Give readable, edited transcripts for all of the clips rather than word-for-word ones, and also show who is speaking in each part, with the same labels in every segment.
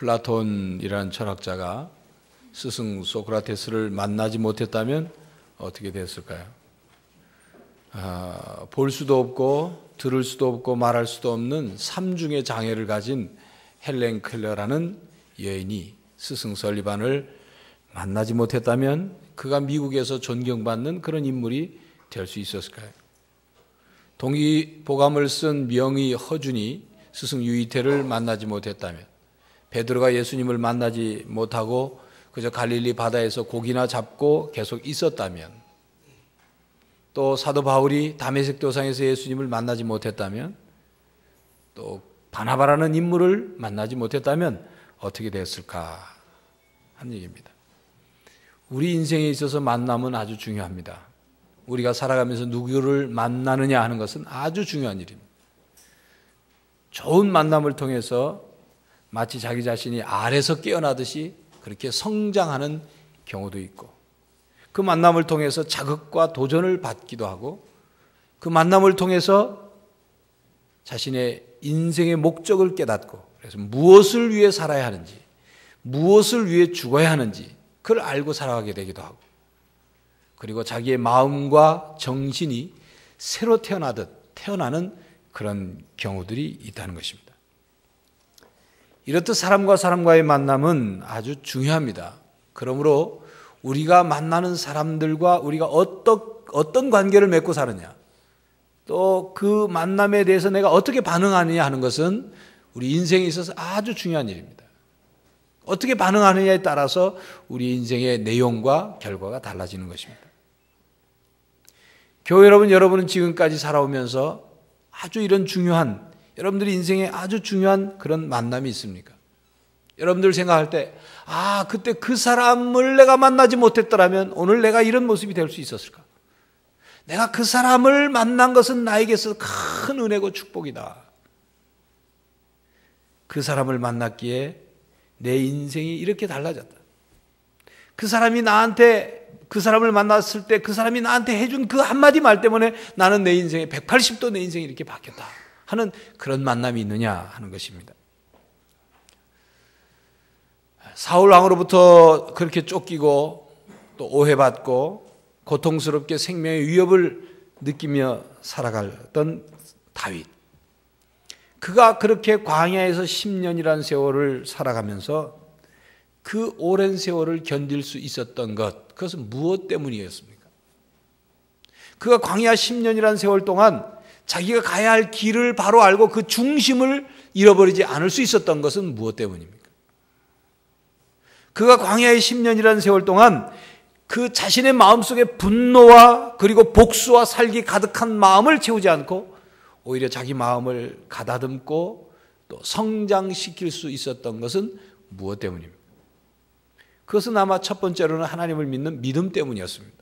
Speaker 1: 플라톤이라는 철학자가 스승 소크라테스를 만나지 못했다면 어떻게 됐을까요? 볼 수도 없고 들을 수도 없고 말할 수도 없는 삼중의 장애를 가진 헬렌 켈러라는 여인이 스승 설리반을 만나지 못했다면 그가 미국에서 존경받는 그런 인물이 될 수 있었을까요? 동의보감을 쓴 명의 허준이 스승 유이태를 만나지 못했다면, 베드로가 예수님을 만나지 못하고 그저 갈릴리 바다에서 고기나 잡고 계속 있었다면, 또 사도 바울이 다메섹 도상에서 예수님을 만나지 못했다면, 또 바나바라는 인물을 만나지 못했다면 어떻게 됐을까 하는 얘기입니다. 우리 인생에 있어서 만남은 아주 중요합니다. 우리가 살아가면서 누구를 만나느냐 하는 것은 아주 중요한 일입니다. 좋은 만남을 통해서 마치 자기 자신이 알에서 깨어나듯이 그렇게 성장하는 경우도 있고, 그 만남을 통해서 자극과 도전을 받기도 하고, 그 만남을 통해서 자신의 인생의 목적을 깨닫고, 그래서 무엇을 위해 살아야 하는지, 무엇을 위해 죽어야 하는지 그걸 알고 살아가게 되기도 하고, 그리고 자기의 마음과 정신이 새로 태어나는 그런 경우들이 있다는 것입니다. 이렇듯 사람과 사람과의 만남은 아주 중요합니다. 그러므로 우리가 만나는 사람들과 우리가 어떤 관계를 맺고 사느냐, 또 그 만남에 대해서 내가 어떻게 반응하느냐 하는 것은 우리 인생에 있어서 아주 중요한 일입니다. 어떻게 반응하느냐에 따라서 우리 인생의 내용과 결과가 달라지는 것입니다. 교회 여러분은 지금까지 살아오면서 아주 이런 중요한, 여러분들이 인생에 아주 중요한 그런 만남이 있습니까? 여러분들 생각할 때, 그때 그 사람을 내가 만나지 못했더라면 오늘 내가 이런 모습이 될 수 있었을까? 내가 그 사람을 만난 것은 나에게서 큰 은혜고 축복이다. 그 사람을 만났기에 내 인생이 이렇게 달라졌다. 그 사람을 만났을 때 그 사람이 나한테 해준 그 한마디 말 때문에 나는 내 인생에 180도 내 인생이 이렇게 바뀌었다 하는 그런 만남이 있느냐 하는 것입니다. 사울 왕으로부터 그렇게 쫓기고 또 오해받고 고통스럽게 생명의 위협을 느끼며 살아갔던 다윗, 그가 그렇게 광야에서 10년이라는 세월을 살아가면서 그 오랜 세월을 견딜 수 있었던 것, 그것은 무엇 때문이었습니까? 그가 광야 10년이라는 세월 동안 자기가 가야 할 길을 바로 알고 그 중심을 잃어버리지 않을 수 있었던 것은 무엇 때문입니까? 그가 광야의 10년이라는 세월 동안 그 자신의 마음속에 분노와 그리고 복수와 살기 가득한 마음을 채우지 않고 오히려 자기 마음을 가다듬고 또 성장시킬 수 있었던 것은 무엇 때문입니까? 그것은 아마 첫 번째로는 하나님을 믿는 믿음 때문이었습니다.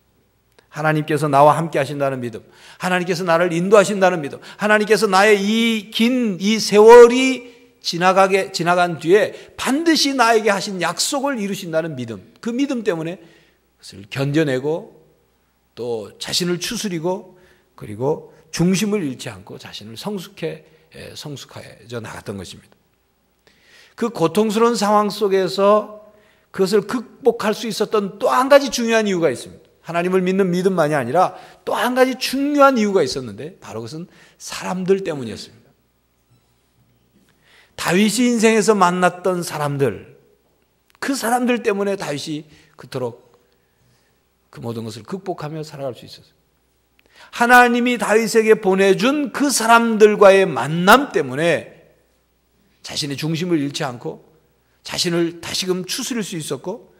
Speaker 1: 하나님께서 나와 함께 하신다는 믿음, 하나님께서 나를 인도하신다는 믿음, 하나님께서 나의 이 세월이 지나간 뒤에 반드시 나에게 하신 약속을 이루신다는 믿음, 그 믿음 때문에 그것을 견뎌내고 또 자신을 추스리고 그리고 중심을 잃지 않고 자신을 성숙해져 나갔던 것입니다. 그 고통스러운 상황 속에서 그것을 극복할 수 있었던 또 한 가지 중요한 이유가 있습니다. 하나님을 믿는 믿음만이 아니라 또 한 가지 중요한 이유가 있었는데 바로 그것은 사람들 때문이었습니다. 다윗이 인생에서 만났던 사람들, 그 사람들 때문에 다윗이 그토록 그 모든 것을 극복하며 살아갈 수 있었어요. 하나님이 다윗에게 보내준 그 사람들과의 만남 때문에 자신의 중심을 잃지 않고 자신을 다시금 추스릴 수 있었고,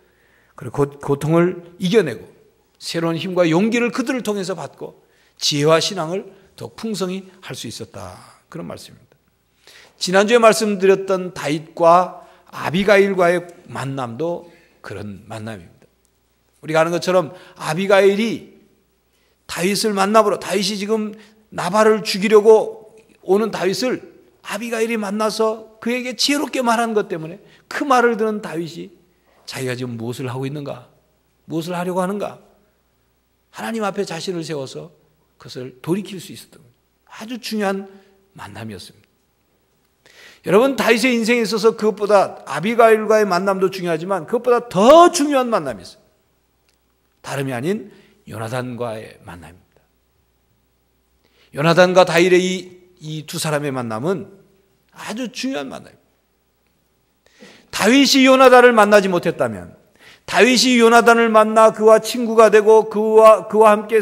Speaker 1: 그리고 고통을 이겨내고 새로운 힘과 용기를 그들을 통해서 받고 지혜와 신앙을 더 풍성히 할 수 있었다, 그런 말씀입니다. 지난주에 말씀드렸던 다윗과 아비가일과의 만남도 그런 만남입니다. 우리가 아는 것처럼 아비가일이 다윗을 만나보러, 다윗이 지금 나발을 죽이려고 오는 다윗을 아비가일이 만나서 그에게 지혜롭게 말한 것 때문에 그 말을 들은 다윗이 자기가 지금 무엇을 하고 있는가, 무엇을 하려고 하는가, 하나님 앞에 자신을 세워서 그것을 돌이킬 수 있었던 거예요. 아주 중요한 만남이었습니다. 여러분, 다윗의 인생에 있어서 그것보다 아비가일과의 만남도 중요하지만 그것보다 더 중요한 만남이 있어요. 다름이 아닌 요나단과의 만남입니다. 요나단과 다윗의 이 두 사람의 만남은 아주 중요한 만남입니다. 다윗이 요나단을 만나지 못했다면, 다윗이 요나단을 만나 그와 친구가 되고 그와 함께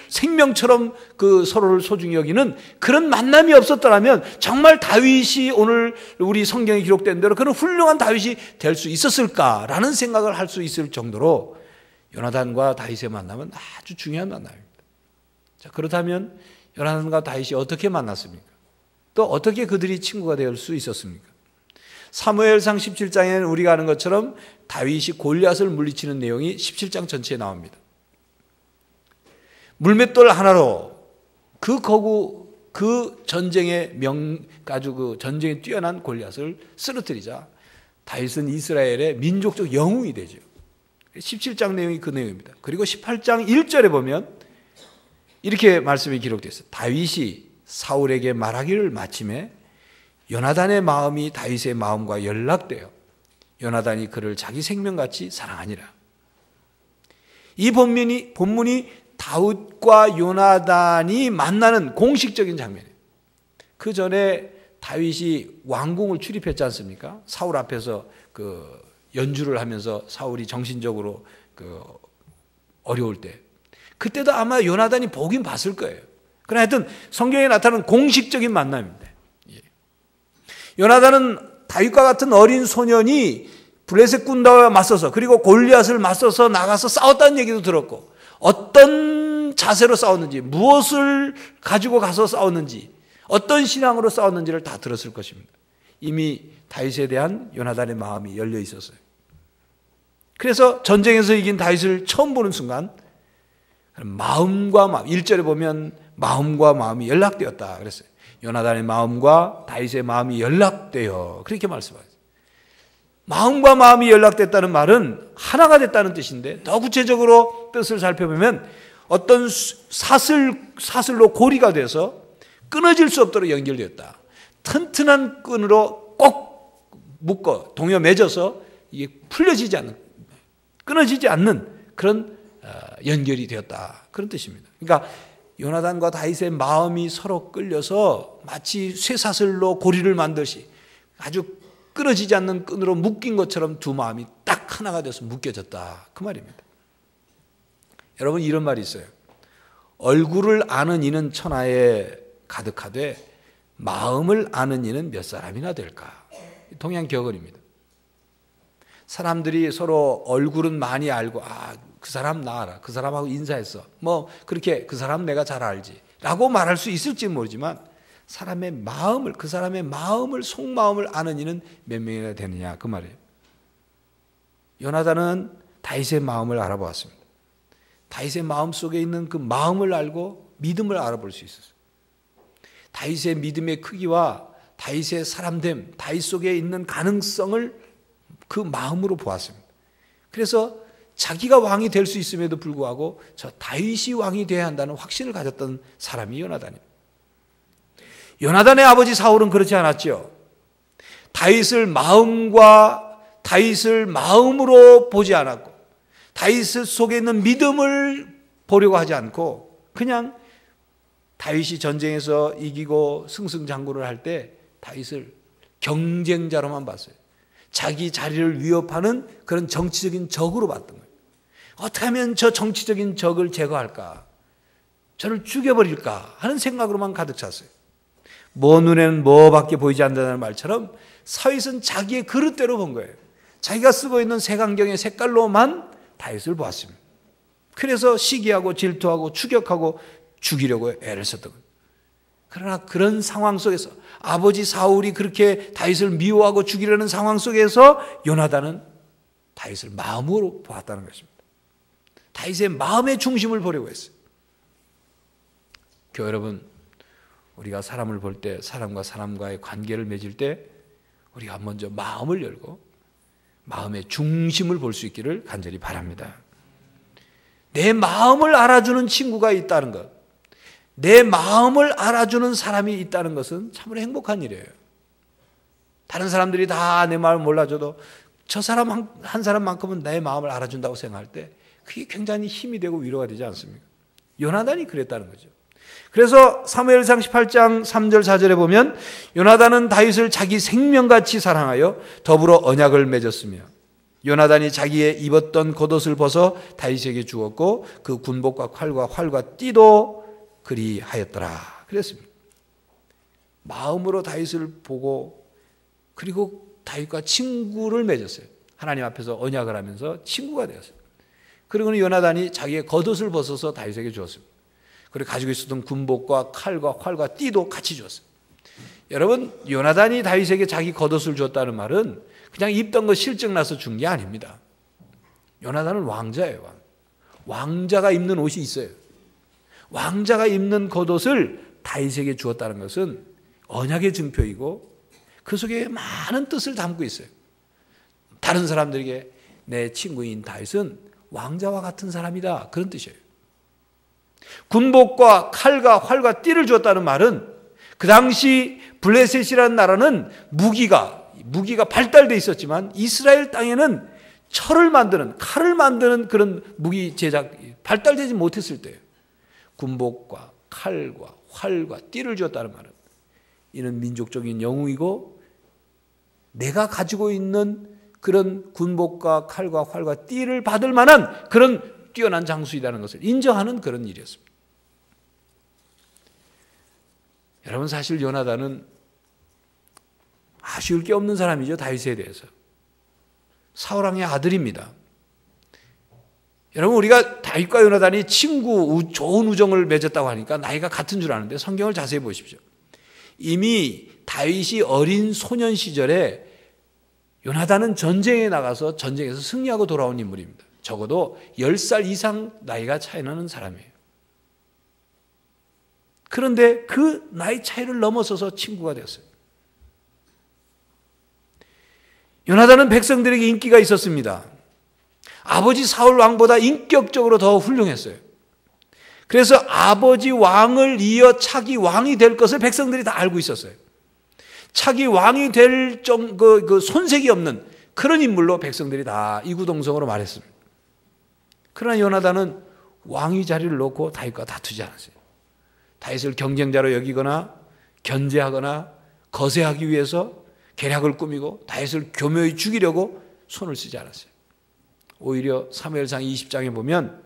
Speaker 1: 생명처럼 그 서로를 소중히 여기는 그런 만남이 없었더라면 정말 다윗이 오늘 우리 성경에 기록된 대로 그런 훌륭한 다윗이 될 수 있었을까라는 생각을 할 수 있을 정도로 요나단과 다윗의 만남은 아주 중요한 만남입니다. 자, 그렇다면 요나단과 다윗이 어떻게 만났습니까? 또 어떻게 그들이 친구가 될 수 있었습니까? 사무엘상 17장에는 우리가 아는 것처럼 다윗이 골리앗을 물리치는 내용이 17장 전체에 나옵니다. 물맷돌 하나로 그 전쟁에 아주 그 전쟁에 뛰어난 골리앗을 쓰러뜨리자 다윗은 이스라엘의 민족적 영웅이 되죠. 17장 내용이 그 내용입니다. 그리고 18장 1절에 보면 이렇게 말씀이 기록되어 있어요. 다윗이 사울에게 말하기를 마침에 요나단의 마음이 다윗의 마음과 연락되어 요나단이 그를 자기 생명같이 사랑하니라. 이 본문이 다윗과 요나단이 만나는 공식적인 장면이에요. 그 전에 다윗이 왕궁을 출입했지 않습니까? 사울 앞에서 그 연주를 하면서 사울이 정신적으로 어려울 때, 그때도 아마 요나단이 보긴 봤을 거예요. 그러나 하여튼 성경에 나타나는 공식적인 만남입니다. 요나단은 다윗과 같은 어린 소년이 블레셋 군대와 맞서서 그리고 골리앗을 맞서서 나가서 싸웠다는 얘기도 들었고, 어떤 자세로 싸웠는지, 무엇을 가지고 가서 싸웠는지, 어떤 신앙으로 싸웠는지를 다 들었을 것입니다. 이미 다윗에 대한 요나단의 마음이 열려 있었어요. 그래서 전쟁에서 이긴 다윗을 처음 보는 순간 마음과 마음, 1절에 보면 마음과 마음이 연락되었다 그랬어요. 요나단의 마음과 다윗의 마음이 연락되어, 그렇게 말씀하셨어요. 마음과 마음이 연락됐다는 말은 하나가 됐다는 뜻인데, 더 구체적으로 뜻을 살펴보면 어떤 사슬로 고리가 돼서 끊어질 수 없도록 연결되었다. 튼튼한 끈으로 꼭 묶어 동여 맺어서 이게 풀려지지 않는, 끊어지지 않는 그런 연결이 되었다, 그런 뜻입니다. 그러니까 요나단과 다윗의 마음이 서로 끌려서 마치 쇠사슬로 고리를 만듯이 아주 끊어지지 않는 끈으로 묶인 것처럼 두 마음이 딱 하나가 돼서 묶여졌다, 그 말입니다. 여러분, 이런 말이 있어요. 얼굴을 아는 이는 천하에 가득하되 마음을 아는 이는 몇 사람이나 될까. 동양 격언입니다. 사람들이 서로 얼굴은 많이 알고, 그 사람 나 알아, 그 사람하고 인사했어, 뭐 그렇게 그 사람 내가 잘 알지 라고 말할 수 있을지 모르지만, 사람의 마음을, 그 사람의 마음을, 속마음을 아는 이는 몇 명이나 되느냐, 그 말이에요. 요나단은 다윗의 마음을 알아보았습니다. 다윗의 마음 속에 있는 그 마음을 알고 믿음을 알아볼 수 있었어요. 다윗의 믿음의 크기와 다윗의 사람됨, 다윗 속에 있는 가능성을 그 마음으로 보았습니다. 그래서 자기가 왕이 될 수 있음에도 불구하고 저 다윗이 왕이 되어야 한다는 확신을 가졌던 사람이 요나단입니다. 요나단의 아버지 사울은 그렇지 않았죠. 다윗을 마음으로 보지 않았고, 다윗 속에 있는 믿음을 보려고 하지 않고, 그냥 다윗이 전쟁에서 이기고 승승장구를 할 때 다윗을 경쟁자로만 봤어요. 자기 자리를 위협하는 그런 정치적인 적으로 봤던 거예요. 어떻게 하면 저 정치적인 적을 제거할까, 저를 죽여버릴까 하는 생각으로만 가득 찼어요. 눈에는 뭐밖에 보이지 않는다는 말처럼 다윗은 자기의 그릇대로 본 거예요. 자기가 쓰고 있는 색안경의 색깔로만 다윗을 보았습니다. 그래서 시기하고 질투하고 추격하고 죽이려고 애를 썼던 거예요. 그러나 그런 상황 속에서, 아버지 사울이 그렇게 다윗을 미워하고 죽이려는 상황 속에서 요나단은 다윗을 마음으로 보았다는 것입니다. 다윗의 마음의 중심을 보려고 했어요. 교회 여러분, 우리가 사람을 볼 때, 사람과 사람과의 관계를 맺을 때 우리가 먼저 마음을 열고 마음의 중심을 볼 수 있기를 간절히 바랍니다. 내 마음을 알아주는 친구가 있다는 것, 내 마음을 알아주는 사람이 있다는 것은 참으로 행복한 일이에요. 다른 사람들이 다 내 마음을 몰라줘도 저 사람 한 사람만큼은 내 마음을 알아준다고 생각할 때 그게 굉장히 힘이 되고 위로가 되지 않습니까? 요나단이 그랬다는 거죠. 그래서 사무엘상 18장 3절 4절에 보면 요나단은 다윗을 자기 생명같이 사랑하여 더불어 언약을 맺었으며 요나단이 자기의 입었던 겉옷을 벗어 다윗에게 주었고 그 군복과 활과 띠도 그리하였더라 그랬습니다. 마음으로 다윗을 보고 그리고 다윗과 친구를 맺었어요. 하나님 앞에서 언약을 하면서 친구가 되었어요. 그리고는 요나단이 자기의 겉옷을 벗어서 다윗에게 주었습니다. 그리고 가지고 있었던 군복과 칼과 활과 띠도 같이 주었어요. 여러분, 요나단이 다윗에게 자기 겉옷을 줬다는 말은 그냥 입던 거 실증나서 준 게 아닙니다. 요나단은 왕자예요. 왕자가 입는 옷이 있어요. 왕자가 입는 겉옷을 다윗에게 주었다는 것은 언약의 증표이고 그 속에 많은 뜻을 담고 있어요. 다른 사람들에게 내 친구인 다윗은 왕자와 같은 사람이다, 그런 뜻이에요. 군복과 칼과 활과 띠를 주었다는 말은 그 당시 블레셋이라는 나라는 무기가 발달되어 있었지만 이스라엘 땅에는 철을 만드는, 칼을 만드는 그런 무기 제작 발달되지 못했을 때예요. 군복과 칼과 활과 띠를 주었다는 말은 이는 민족적인 영웅이고 내가 가지고 있는 그런 군복과 칼과 활과 띠를 받을 만한 그런 뛰어난 장수이라는 것을 인정하는 그런 일이었습니다. 여러분, 사실 요나단은 아쉬울 게 없는 사람이죠. 다윗에 대해서. 사울 왕의 아들입니다. 여러분, 우리가 다윗과 요나단이 좋은 우정을 맺었다고 하니까 나이가 같은 줄 아는데 성경을 자세히 보십시오. 이미 다윗이 어린 소년 시절에 요나단은 전쟁에 나가서 전쟁에서 승리하고 돌아온 인물입니다. 적어도 10살 이상 나이가 차이 나는 사람이에요. 그런데 그 나이 차이를 넘어서서 친구가 되었어요. 요나단은 백성들에게 인기가 있었습니다. 아버지 사울 왕보다 인격적으로 더 훌륭했어요. 그래서 아버지 왕을 이어 차기 왕이 될 것을 백성들이 다 알고 있었어요. 차기 왕이 될 그 손색이 없는 그런 인물로 백성들이 다 이구동성으로 말했습니다. 그러나 요나단은 왕위 자리를 놓고 다윗과 다투지 않았어요. 다윗을 경쟁자로 여기거나 견제하거나 거세하기 위해서 계략을 꾸미고 다윗을 교묘히 죽이려고 손을 쓰지 않았어요. 오히려 사무엘상 20장에 보면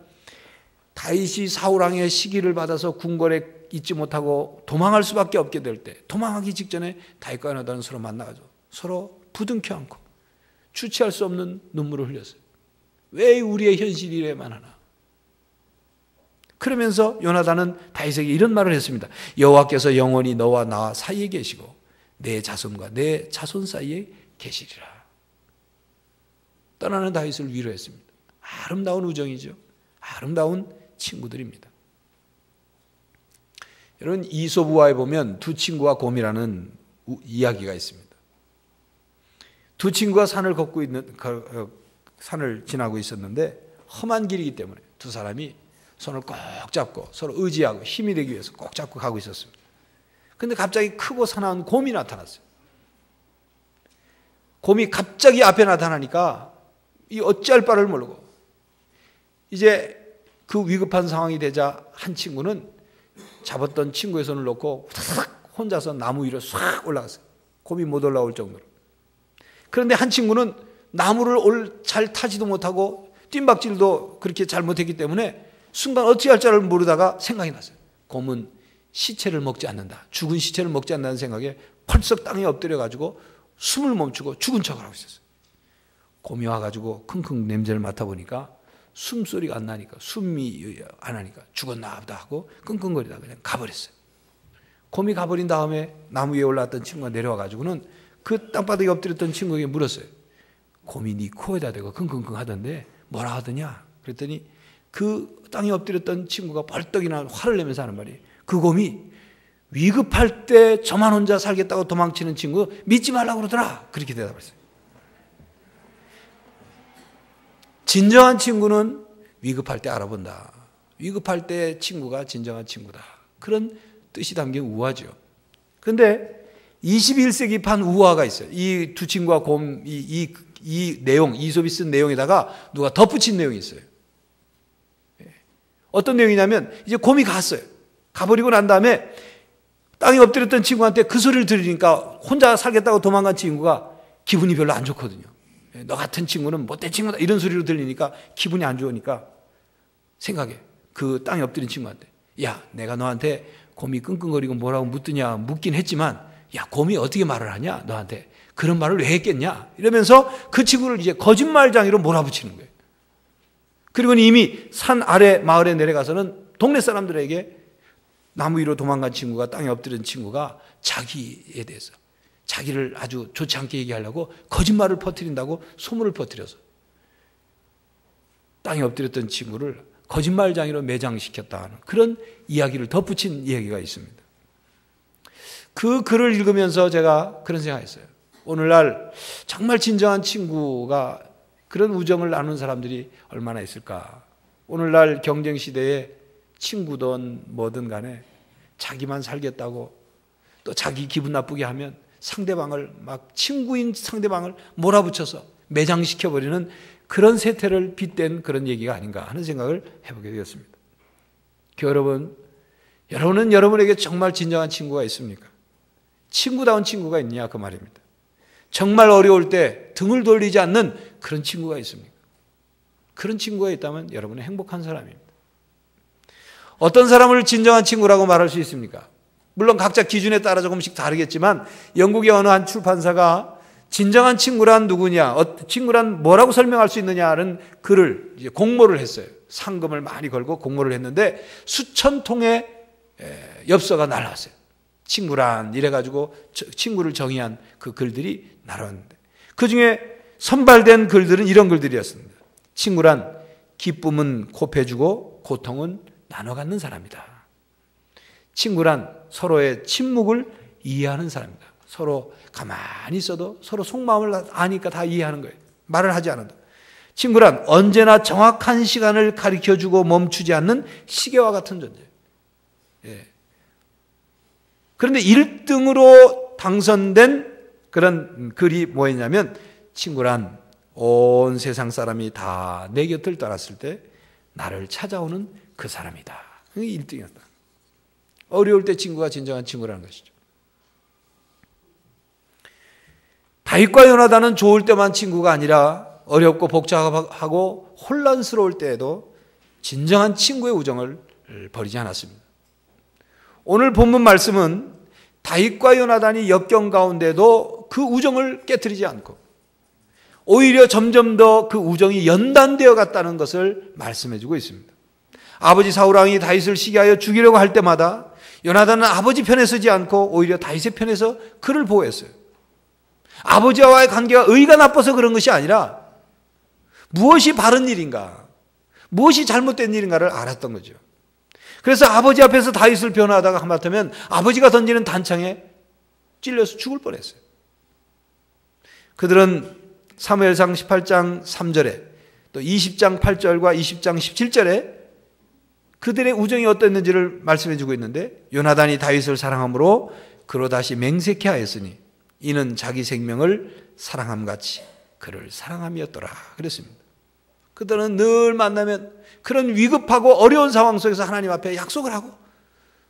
Speaker 1: 다윗이 사울 왕의 시기를 받아서 궁궐에 있지 못하고 도망할 수밖에 없게 될 때 도망하기 직전에 다윗과 요나단은 서로 만나가지고 서로 부둥켜 안고 주체할 수 없는 눈물을 흘렸어요. 왜 우리의 현실이 이래만 하나? 그러면서 요나단은 다윗에게 이런 말을 했습니다. 여호와께서 영원히 너와 나 사이에 계시고 내 자손과 내 자손 사이에 계시리라. 떠나는 다윗을 위로했습니다. 아름다운 우정이죠. 아름다운 친구들입니다. 여러분, 이솝우화에 보면 두 친구와 곰이라는 이야기가 있습니다. 두 친구가 산을 지나고 있었는데 험한 길이기 때문에 두 사람이 손을 꼭 잡고 서로 의지하고 힘이 되기 위해서 꼭 잡고 가고 있었습니다. 그런데 갑자기 크고 사나운 곰이 나타났어요. 곰이 갑자기 앞에 나타나니까 이 어찌할 바를 모르고 이제 그 위급한 상황이 되자 한 친구는 잡았던 친구의 손을 놓고 혼자서 나무 위로 싹 올라갔어요. 곰이 못 올라올 정도로. 그런데 한 친구는 나무를 잘 타지도 못하고 뜀박질도 그렇게 잘 못했기 때문에 순간 어찌할 줄을 모르다가 생각이 났어요. 곰은 시체를 먹지 않는다. 죽은 시체를 먹지 않는다는 생각에 펄썩 땅에 엎드려가지고 숨을 멈추고 죽은 척을 하고 있었어요. 곰이 와가지고 킁킁 냄새를 맡아보니까 숨소리가 안 나니까 숨이 안 하니까 죽었나 보다 하고 끙끙거리다가 그냥 가버렸어요. 곰이 가버린 다음에 나무 위에 올라왔던 친구가 내려와가지고는 그 땅바닥에 엎드렸던 친구에게 물었어요. 곰이 네 코에다 대고 킁킁킁 하던데 뭐라 하더냐? 그랬더니 그 땅에 엎드렸던 친구가 벌떡이나 화를 내면서 하는 말이 그 곰이 위급할 때 저만 혼자 살겠다고 도망치는 친구 믿지 말라고 그러더라. 그렇게 대답했어요. 진정한 친구는 위급할 때 알아본다. 위급할 때 친구가 진정한 친구다. 그런 뜻이 담긴 우화죠. 그런데 21세기판 우화가 있어요. 이 두 친구와 곰, 이 내용, 이솝이 쓴 내용에다가 누가 덧붙인 내용이 있어요. 어떤 내용이냐면, 이제 곰이 갔어요. 가버리고 난 다음에 땅에 엎드렸던 친구한테 그 소리를 들으니까 혼자 살겠다고 도망간 친구가 기분이 별로 안 좋거든요. 너 같은 친구는 못된 친구다. 이런 소리로 들리니까 기분이 안 좋으니까 생각해. 그 땅에 엎드린 친구한테. 야, 내가 너한테 곰이 끙끙거리고 뭐라고 묻더냐 묻긴 했지만, 야, 곰이 어떻게 말을 하냐 너한테. 그런 말을 왜 했겠냐 이러면서 그 친구를 이제 거짓말장이로 몰아붙이는 거예요. 그리고는 이미 산 아래 마을에 내려가서는 동네 사람들에게 나무 위로 도망간 친구가, 땅에 엎드린 친구가 자기에 대해서, 자기를 아주 좋지 않게 얘기하려고 거짓말을 퍼뜨린다고 소문을 퍼뜨려서 땅에 엎드렸던 친구를 거짓말장이로 매장시켰다 하는 그런 이야기를 덧붙인 이야기가 있습니다. 그 글을 읽으면서 제가 그런 생각했어요. 오늘날 정말 진정한 친구가, 그런 우정을 나누는 사람들이 얼마나 있을까. 오늘날 경쟁시대에 친구든 뭐든 간에 자기만 살겠다고 또 자기 기분 나쁘게 하면 상대방을 막, 친구인 상대방을 몰아붙여서 매장시켜버리는 그런 세태를 빗댄 그런 얘기가 아닌가 하는 생각을 해보게 되었습니다. 여러분, 여러분은 여러분에게 정말 진정한 친구가 있습니까? 친구다운 친구가 있냐 그 말입니다. 정말 어려울 때 등을 돌리지 않는 그런 친구가 있습니까? 그런 친구가 있다면 여러분은 행복한 사람입니다. 어떤 사람을 진정한 친구라고 말할 수 있습니까? 물론 각자 기준에 따라 조금씩 다르겠지만, 영국의 어느 한 출판사가 진정한 친구란 누구냐, 친구란 뭐라고 설명할 수 있느냐는 글을 이제 공모를 했어요. 상금을 많이 걸고 공모를 했는데 수천 통의 엽서가 날아왔어요. 친구란 이래가지고 친구를 정의한 그 글들이 날아왔는데, 그 중에 선발된 글들은 이런 글들이었습니다. 친구란 기쁨은 곱해주고 고통은 나눠 갖는 사람이다. 친구란 서로의 침묵을 이해하는 사람이다. 서로 가만히 있어도 서로 속마음을 아니까 다 이해하는 거예요. 말을 하지 않아도. 친구란 언제나 정확한 시간을 가르쳐주고 멈추지 않는 시계와 같은 존재예요. 예. 그런데 1등으로 당선된 그런 글이 뭐였냐면, 친구란 온 세상 사람이 다 내 곁을 떠났을 때 나를 찾아오는 그 사람이다. 그게 1등이었다. 어려울 때 친구가 진정한 친구라는 것이죠. 다윗과 요나단은 좋을 때만 친구가 아니라 어렵고 복잡하고 혼란스러울 때에도 진정한 친구의 우정을 버리지 않았습니다. 오늘 본문 말씀은 다윗과 요나단이 역경 가운데도 그 우정을 깨트리지 않고 오히려 점점 더 그 우정이 연단되어 갔다는 것을 말씀해 주고 있습니다. 아버지 사울왕이 다윗을 시기하여 죽이려고 할 때마다 요나단은 아버지 편에 서지 않고 오히려 다윗의 편에서 그를 보호했어요. 아버지와의 관계가 의가 나빠서 그런 것이 아니라 무엇이 바른 일인가, 무엇이 잘못된 일인가를 알았던 거죠. 그래서 아버지 앞에서 다윗을 변호하다가 하마터면 아버지가 던지는 단창에 찔려서 죽을 뻔했어요. 그들은 사무엘상 18장 3절에 또 20장 8절과 20장 17절에 그들의 우정이 어땠는지를 말씀해 주고 있는데, 요나단이 다윗을 사랑함으로 그로 다시 맹세케 하였으니 이는 자기 생명을 사랑함같이 그를 사랑함이었더라 그랬습니다. 그들은 늘 만나면 그런 위급하고 어려운 상황 속에서 하나님 앞에 약속을 하고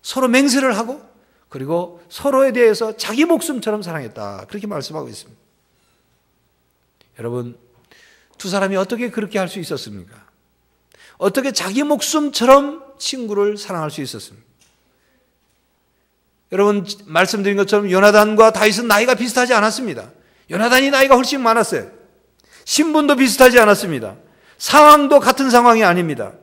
Speaker 1: 서로 맹세를 하고 그리고 서로에 대해서 자기 목숨처럼 사랑했다, 그렇게 말씀하고 있습니다. 여러분, 두 사람이 어떻게 그렇게 할 수 있었습니까? 어떻게 자기 목숨처럼 친구를 사랑할 수 있었습니까? 여러분, 말씀드린 것처럼 요나단과 다윗은 나이가 비슷하지 않았습니다. 요나단이 나이가 훨씬 많았어요. 신분도 비슷하지 않았습니다. 상황도 같은 상황이 아닙니다.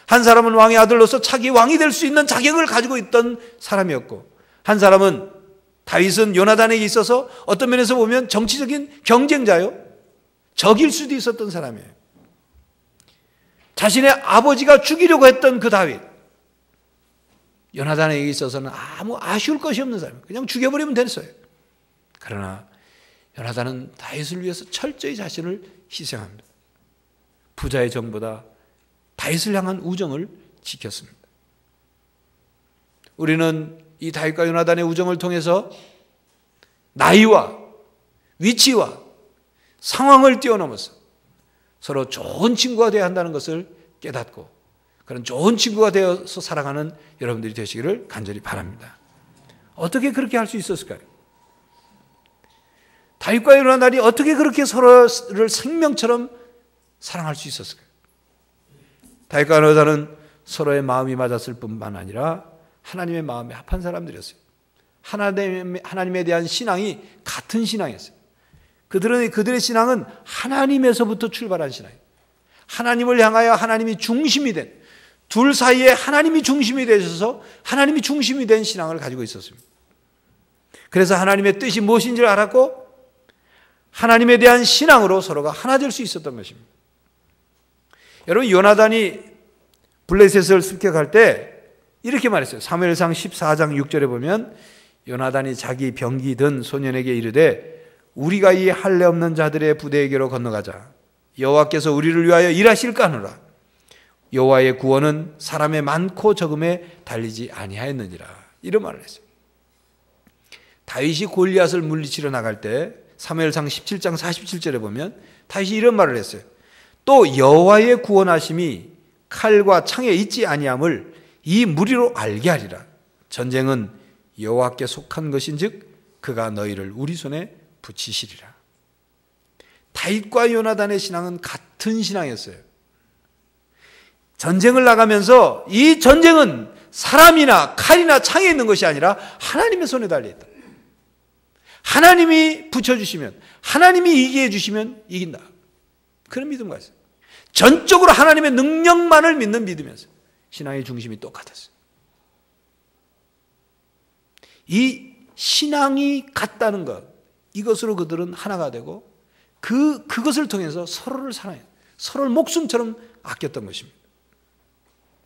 Speaker 1: 한 사람은 왕의 아들로서 차기 왕이 될 수 있는 자격을 가지고 있던 사람이었고, 한 사람은, 다윗은 요나단에게 있어서 어떤 면에서 보면 정치적인 경쟁자요, 적일 수도 있었던 사람이에요. 자신의 아버지가 죽이려고 했던 그 다윗, 요나단에게 있어서는 아무 아쉬울 것이 없는 사람이에요. 그냥 죽여버리면 됐어요. 그러나 요나단은 다윗을 위해서 철저히 자신을 희생합니다. 부자의 정보다 다윗을 향한 우정을 지켰습니다. 우리는 이 다윗과 요나단의 우정을 통해서 나이와 위치와 상황을 뛰어넘어서 서로 좋은 친구가 되어야 한다는 것을 깨닫고 그런 좋은 친구가 되어서 살아가는 여러분들이 되시기를 간절히 바랍니다. 어떻게 그렇게 할 수 있었을까요? 다윗과 요나단이 어떻게 그렇게 서로를 생명처럼 사랑할 수 있었을까요? 다윗과 요나단은 서로의 마음이 맞았을 뿐만 아니라 하나님의 마음에 합한 사람들이었어요. 하나님에 대한 신앙이 같은 신앙이었어요. 그들의 신앙은 하나님에서부터 출발한 신앙이에요. 하나님을 향하여 하나님이 중심이 된, 둘 사이에 하나님이 중심이 되셔서 하나님이 중심이 된 신앙을 가지고 있었습니다. 그래서 하나님의 뜻이 무엇인지를 알았고 하나님에 대한 신앙으로 서로가 하나 될 수 있었던 것입니다. 여러분, 요나단이 블레셋을 습격할 때 이렇게 말했어요. 사무엘상 14장 6절에 보면 요나단이 자기 병기 든 소년에게 이르되 우리가 이 할례 없는 자들의 부대에게로 건너가자. 여호와께서 우리를 위하여 일하실까 하노라. 여호와의 구원은 사람의 많고 적음에 달리지 아니하였느니라. 이런 말을 했어요. 다윗이 골리앗을 물리치러 나갈 때 사무엘상 17장 47절에 보면 다윗이 이런 말을 했어요. 또 여호와의 구원하심이 칼과 창에 있지 아니함을 이 무리로 알게 하리라. 전쟁은 여호와께 속한 것인즉 그가 너희를 우리 손에 붙이시리라. 다윗과 요나단의 신앙은 같은 신앙이었어요. 전쟁을 나가면서 이 전쟁은 사람이나 칼이나 창에 있는 것이 아니라 하나님의 손에 달려있다. 하나님이 붙여주시면, 하나님이 이기게 해주시면 이긴다. 그런 믿음과 있어요. 전적으로 하나님의 능력만을 믿는 믿음이었어요. 신앙의 중심이 똑같았어요. 이 신앙이 같다는 것, 이것으로 그들은 하나가 되고 그것을 통해서 서로를 사랑해요. 서로를 목숨처럼 아꼈던 것입니다.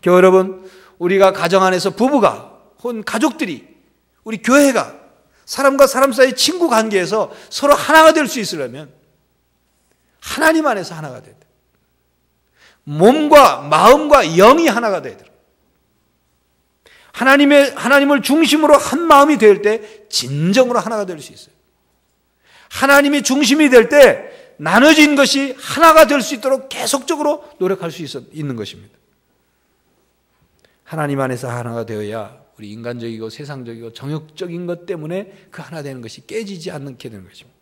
Speaker 1: 교회 여러분, 우리가 가정 안에서 부부가 혹은 가족들이, 우리 교회가 사람과 사람 사이 친구 관계에서 서로 하나가 될 수 있으려면 하나님 안에서 하나가 돼야 돼. 몸과 마음과 영이 하나가 돼야 돼. 하나님을 중심으로 한 마음이 될 때 진정으로 하나가 될 수 있어요. 하나님이 중심이 될 때 나눠진 것이 하나가 될 수 있도록 계속적으로 노력할 수 있는 것입니다. 하나님 안에서 하나가 되어야 우리 인간적이고 세상적이고 정욕적인 것 때문에 그 하나 되는 것이 깨지지 않게 되는 것입니다.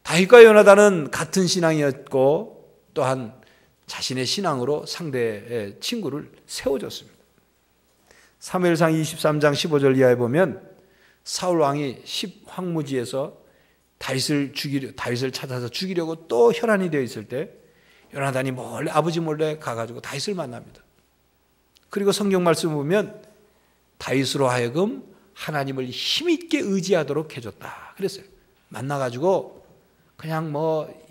Speaker 1: 다윗과 요나단은 같은 신앙이었고 또한 자신의 신앙으로 상대의 친구를 세워줬습니다. 사무엘상 23장 15절 이하에 보면 사울 왕이 십황무지에서 다윗을 찾아서 죽이려고 또 혈안이 되어 있을 때 요나단이 몰래, 아버지 몰래 가가지고 다윗을 만납니다. 그리고 성경 말씀을 보면 다윗으로 하여금 하나님을 힘있게 의지하도록 해줬다 그랬어요. 만나가지고 그냥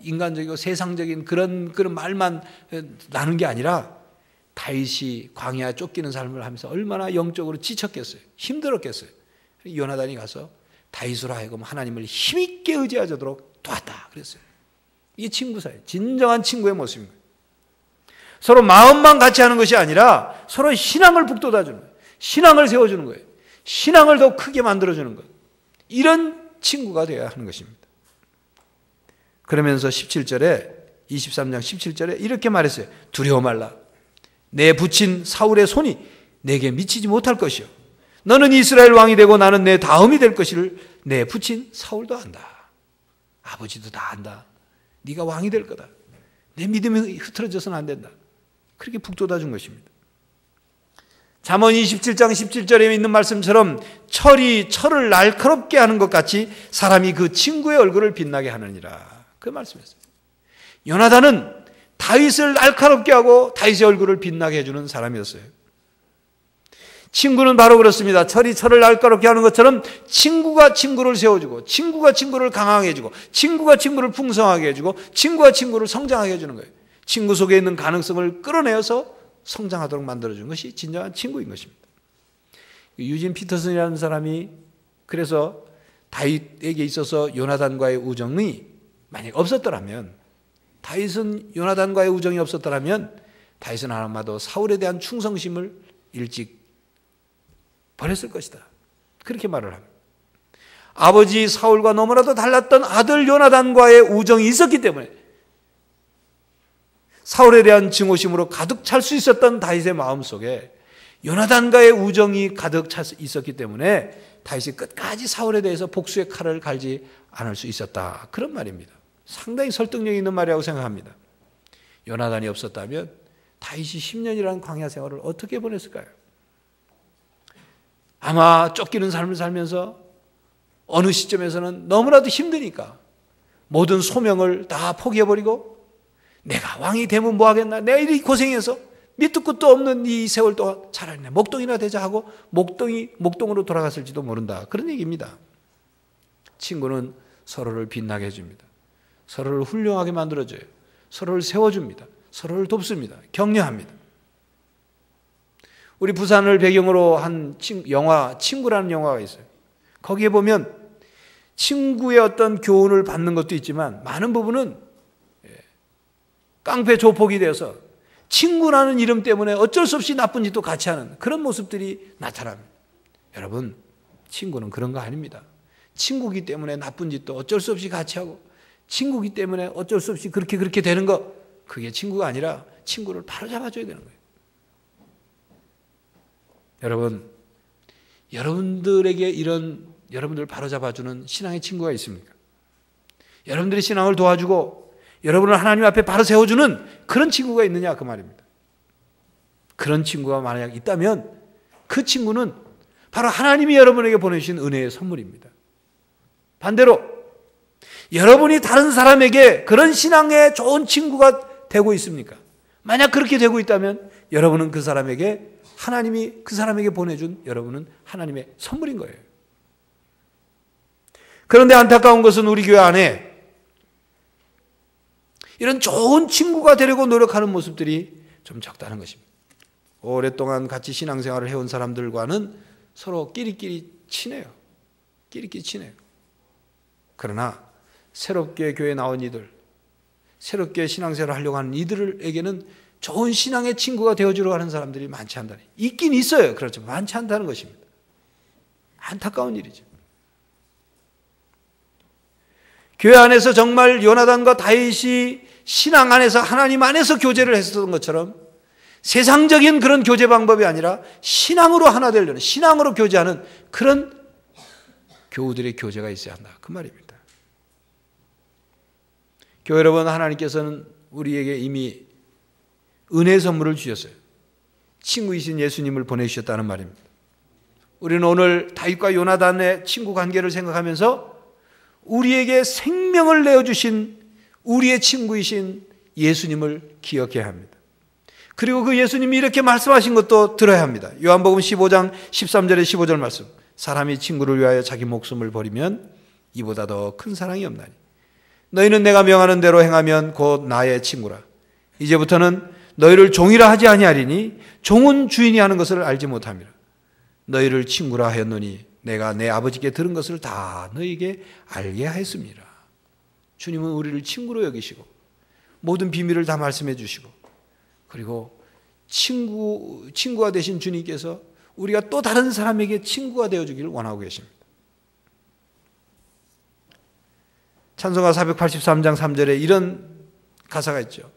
Speaker 1: 인간적이고 세상적인 그런 말만 나눈 게 아니라 다윗이 광야에 쫓기는 삶을 하면서 얼마나 영적으로 지쳤겠어요. 힘들었겠어요. 요나단이 가서 다윗으로 하여금 하나님을 힘있게 의지하도록 도왔다 그랬어요. 이게 친구 사이, 진정한 친구의 모습입니다. 서로 마음만 같이 하는 것이 아니라 서로 신앙을 북돋아주는 거예요. 신앙을 세워주는 거예요. 신앙을 더 크게 만들어주는 것. 이런 친구가 되어야 하는 것입니다. 그러면서 17절에 23장 17절에 이렇게 말했어요. 두려워 말라. 내 붙인 사울의 손이 내게 미치지 못할 것이요. 너는 이스라엘 왕이 되고 나는 내 다음이 될 것을 내 붙인 사울도 안다. 아버지도 다 안다. 네가 왕이 될 거다. 내 믿음이 흐트러져서는 안 된다. 그렇게 북돋아준 것입니다. 잠언 27장 17절에 있는 말씀처럼 철을 날카롭게 하는 것 같이 사람이 그 친구의 얼굴을 빛나게 하느니라. 그 말씀이었어요. 요나단은 다윗을 날카롭게 하고 다윗의 얼굴을 빛나게 해주는 사람이었어요. 친구는 바로 그렇습니다. 철을 날카롭게 하는 것처럼 친구가 친구를 세워주고 친구가 친구를 강하게 해주고 친구가 친구를 풍성하게 해주고 친구가 친구를 성장하게 해주는 거예요. 친구 속에 있는 가능성을 끌어내어서 성장하도록 만들어주는 것이 진정한 친구인 것입니다. 유진 피터슨이라는 사람이 그래서 다윗에게 있어서 요나단과의 우정이 만약 없었더라면, 다윗은 요나단과의 우정이 없었더라면 다윗은 아마도 사울에 대한 충성심을 일찍 버렸을 것이다. 그렇게 말을 합니다. 아버지 사울과 너무나도 달랐던 아들 요나단과의 우정이 있었기 때문에 사울에 대한 증오심으로 가득 찰 수 있었던 다윗의 마음속에 요나단과의 우정이 가득 차 있었기 때문에 다윗이 끝까지 사울에 대해서 복수의 칼을 갈지 않을 수 있었다. 그런 말입니다. 상당히 설득력 있는 말이라고 생각합니다. 요나단이 없었다면 다윗이 10년이라는 광야 생활을 어떻게 보냈을까요? 아마 쫓기는 삶을 살면서 어느 시점에서는 너무나도 힘드니까 모든 소명을 다 포기해버리고 내가 왕이 되면 뭐하겠나? 내가 이리 고생해서 밑도 끝도 없는 이 세월 동안 차라리 목동이나 되자 하고 목동으로 돌아갔을지도 모른다. 그런 얘기입니다. 친구는 서로를 빛나게 해줍니다. 서로를 훌륭하게 만들어줘요. 서로를 세워줍니다. 서로를 돕습니다. 격려합니다. 우리 부산을 배경으로 한 영화 친구라는 영화가 있어요. 거기에 보면 친구의 어떤 교훈을 받는 것도 있지만 많은 부분은 깡패 조폭이 되어서 친구라는 이름 때문에 어쩔 수 없이 나쁜 짓도 같이 하는 그런 모습들이 나타납니다. 여러분, 친구는 그런 거 아닙니다. 친구기 때문에 나쁜 짓도 어쩔 수 없이 같이 하고 친구기 때문에 어쩔 수 없이 그렇게 되는 거, 그게 친구가 아니라 친구를 바로잡아줘야 되는 거예요. 여러분, 여러분들에게 여러분들을 바로잡아주는 신앙의 친구가 있습니까? 여러분들의 신앙을 도와주고 여러분을 하나님 앞에 바로 세워주는 그런 친구가 있느냐 그 말입니다. 그런 친구가 만약 있다면 그 친구는 바로 하나님이 여러분에게 보내주신 은혜의 선물입니다. 반대로 여러분이 다른 사람에게 그런 신앙의 좋은 친구가 되고 있습니까? 만약 그렇게 되고 있다면 여러분은 그 사람에게 하나님이 그 사람에게 보내준 여러분은 하나님의 선물인 거예요. 그런데 안타까운 것은 우리 교회 안에 이런 좋은 친구가 되려고 노력하는 모습들이 좀 적다는 것입니다. 오랫동안 같이 신앙생활을 해온 사람들과는 서로 끼리끼리 친해요. 끼리끼리 친해요. 그러나 새롭게 교회에 나온 이들, 새롭게 신앙생활을 하려고 하는 이들에게는 좋은 신앙의 친구가 되어주려고 하는 사람들이 많지 않다니. 있긴 있어요. 그렇죠. 많지 않다는 것입니다. 안타까운 일이죠. 교회 안에서 정말 요나단과 다윗이 신앙 안에서 하나님 안에서 교제를 했었던 것처럼 세상적인 그런 교제 방법이 아니라 신앙으로 하나 되려는, 신앙으로 교제하는 그런 교우들의 교제가 있어야 한다. 그 말입니다. 교회 여러분, 하나님께서는 우리에게 이미 은혜의 선물을 주셨어요. 친구이신 예수님을 보내주셨다는 말입니다. 우리는 오늘 다윗과 요나단의 친구 관계를 생각하면서 우리에게 생명을 내어주신 우리의 친구이신 예수님을 기억해야 합니다. 그리고 그 예수님이 이렇게 말씀하신 것도 들어야 합니다. 요한복음 15장 13절에 15절 말씀. 사람이 친구를 위하여 자기 목숨을 버리면 이보다 더 큰 사랑이 없나니 너희는 내가 명하는 대로 행하면 곧 나의 친구라. 이제부터는 너희를 종이라 하지 아니하리니 종은 주인이 하는 것을 알지 못함이라. 너희를 친구라 하였노니 내가 내 아버지께 들은 것을 다 너희에게 알게 하였습니다. 주님은 우리를 친구로 여기시고 모든 비밀을 다 말씀해 주시고 그리고 친구가 되신 주님께서 우리가 또 다른 사람에게 친구가 되어주기를 원하고 계십니다. 찬송가 483장 3절에 이런 가사가 있죠.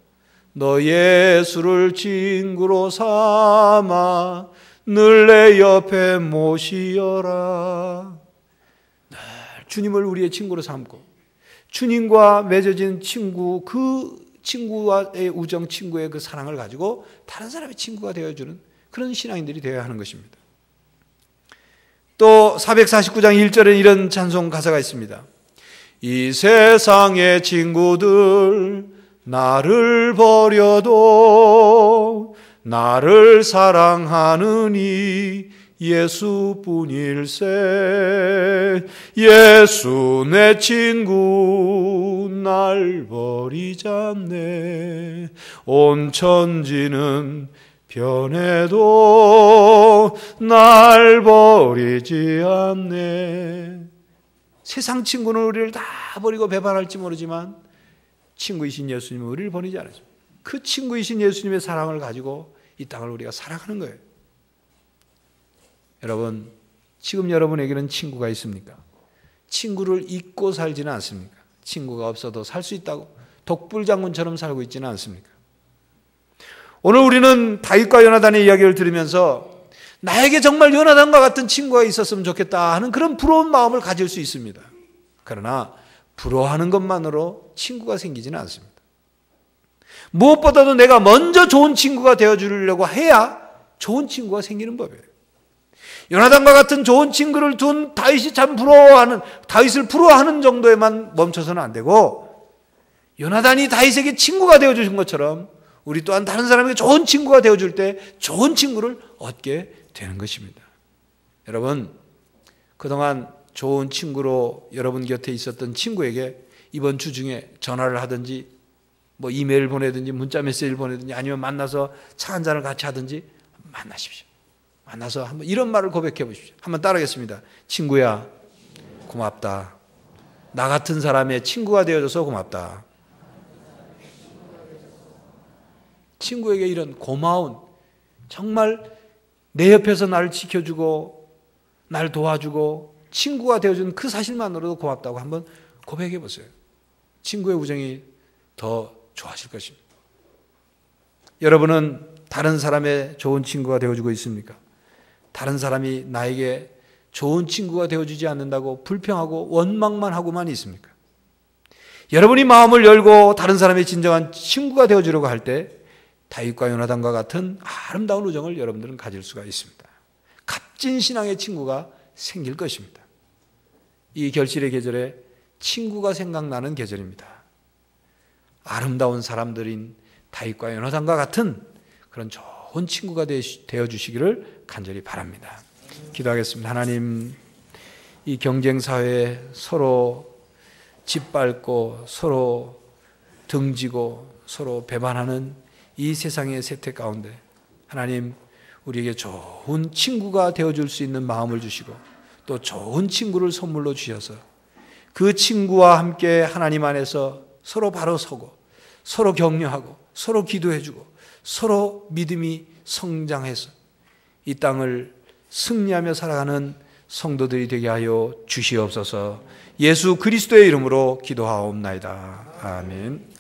Speaker 1: 너 예수를 친구로 삼아 늘 내 옆에 모시어라. 늘 주님을 우리의 친구로 삼고 주님과 맺어진 친구, 그 친구와의 우정, 친구의 그 사랑을 가지고 다른 사람의 친구가 되어주는 그런 신앙인들이 되어야 하는 것입니다. 또 449장 1절에 이런 찬송 가사가 있습니다. 이 세상의 친구들 나를 버려도 나를 사랑하느니 예수뿐일세. 예수 내 친구 날 버리지 않네. 온 천지는 변해도 날 버리지 않네. 세상 친구는 우리를 다 버리고 배반할지 모르지만 친구이신 예수님은 우리를 버리지 않으십니다. 그 친구이신 예수님의 사랑을 가지고 이 땅을 우리가 살아가는 거예요. 여러분, 지금 여러분에게는 친구가 있습니까? 친구를 잊고 살지는 않습니까? 친구가 없어도 살 수 있다고 독불장군처럼 살고 있지는 않습니까? 오늘 우리는 다윗과 요나단의 이야기를 들으면서 나에게 정말 요나단과 같은 친구가 있었으면 좋겠다 하는 그런 부러운 마음을 가질 수 있습니다. 그러나 부러워하는 것만으로 친구가 생기지는 않습니다. 무엇보다도 내가 먼저 좋은 친구가 되어주려고 해야 좋은 친구가 생기는 법이에요. 요나단과 같은 좋은 친구를 둔 다윗이 참 다윗을 부러워하는 정도에만 멈춰서는 안 되고, 요나단이 다윗에게 친구가 되어주신 것처럼 우리 또한 다른 사람에게 좋은 친구가 되어줄 때 좋은 친구를 얻게 되는 것입니다. 여러분, 그동안 좋은 친구로 여러분 곁에 있었던 친구에게 이번 주 중에 전화를 하든지 이메일 보내든지 문자 메시지를 보내든지 아니면 만나서 차 한 잔을 같이 하든지 만나십시오. 만나서 한번 이런 말을 고백해 보십시오. 한번 따라하겠습니다. 친구야, 고맙다. 나 같은 사람의 친구가 되어줘서 고맙다. 친구에게 이런 고마운, 정말 내 옆에서 나를 지켜주고 나를 도와주고 친구가 되어준 그 사실만으로도 고맙다고 한번 고백해 보세요. 친구의 우정이 더 좋아질 것입니다. 여러분은 다른 사람의 좋은 친구가 되어주고 있습니까? 다른 사람이 나에게 좋은 친구가 되어주지 않는다고 불평하고 원망만 하고만 있습니까? 여러분이 마음을 열고 다른 사람의 진정한 친구가 되어주려고 할 때 다윗과 요나단과 같은 아름다운 우정을 여러분들은 가질 수가 있습니다. 값진 신앙의 친구가 생길 것입니다. 이 결실의 계절에 친구가 생각나는 계절입니다. 아름다운 사람들인 다윗과 요나단과 같은 그런 좋은 친구가 되어주시기를 간절히 바랍니다. 기도하겠습니다. 하나님, 이 경쟁사회에 서로 짓밟고 서로 등지고 서로 배반하는 이 세상의 세태 가운데 하나님, 우리에게 좋은 친구가 되어줄 수 있는 마음을 주시고 또 좋은 친구를 선물로 주셔서 그 친구와 함께 하나님 안에서 서로 바로 서고 서로 격려하고 서로 기도해주고 서로 믿음이 성장해서 이 땅을 승리하며 살아가는 성도들이 되게 하여 주시옵소서. 예수 그리스도의 이름으로 기도하옵나이다. 아멘.